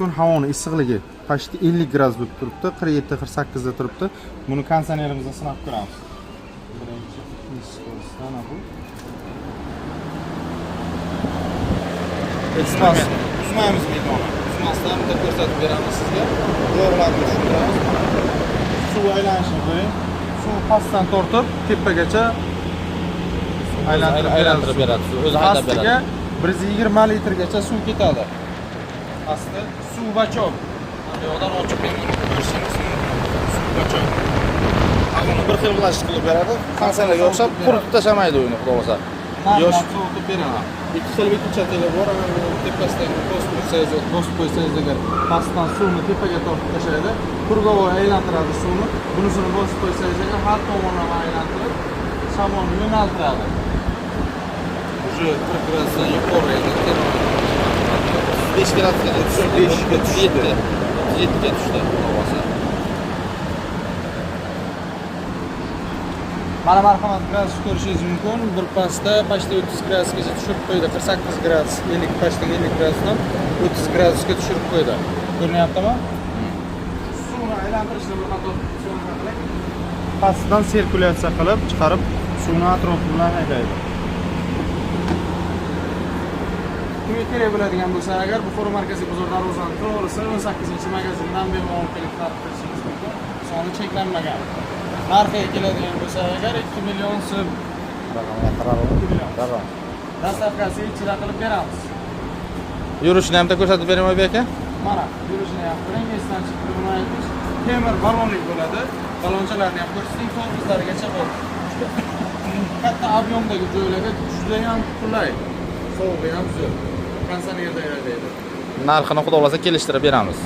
mumkin. Havoning issiqligi почти 50 gradus bo'lib turibdi, 47-48 da turibdi. Buni konditsionerimizda sinab ko'ramiz. Birinchi issiqlikdan bu. Uzmaymiz betonni. Uzmasdan bitta ko'rsatib beramiz sizga. Yo'g'larni tushuntiramiz. Suv aylanishini ko'ring. Suv pastdan tortib, tepagacha aylantirib beradi. O'zi haydab beradi. 120 litrgacha suv ketadi. Pastda suv bachok. Bu yoqdan ochib ko'rishingiz mumkin. Suv bachok. Havoni bir xil bilan qilib beradi. Konsonlarga o'xshab quritib tashamaydi uyni, xudo xolasa. Yosh sovutib beradi. Ikki xil vyutilchateli bor, tepasidan bosib qo'ysangiz agar pastdan suvni tepaga tortib tashlaydi, krugovoy aylantiradi suvni. Bunisini bosib qo'ysangiz agar har tomonlama aylantirib, shamolni yo'naltiradi. Уже 40 gradusdan yuqori endi 5 gradusga tushdi, 7 ga tushdi havasi. Mana marhamat gradus ko'rishingiz mumkin. Bir pastda почти 30 gradusgacha tushirib qo'ydi. 48 gradus, 50 почти 50 gradusdan 30 gradusga tushirib qo'ydi. Ko'rinyaptimi? Suvni aylantirishni bir qator so'raylik. Pastdan sirkulyatsiya qilib, chiqarib, suvni atrofi bilan haydaydi. Kimga kerak bo'ladigan bo'lsa, agar Buxoro markaziy bozor darvozasining to'g'risi 18-magazindan bemalol kelib xarid qilishingiz mumkin. Soni cheklanmagan. Narxiga keladigan bo'lsa, agar 2 million so'm raqamga qarab 2 million. Raqam. Dastavkasi ichida qilib beramiz. Yurishni ham ko'rsatib beraman aka? Mana, yurishni ham ko'ring, esdan chiqib buni aytish. Temir balonlik bo'ladi. Balonchalarni ham ko'rsating, to'g'rizlarigacha bor. Katta ob'yomdagi joylarga juda ham qulay. Sovug'i ham zo'r. Konditsionerda yaradaydi. Narxini xudo xolasa kelishtirib beramiz.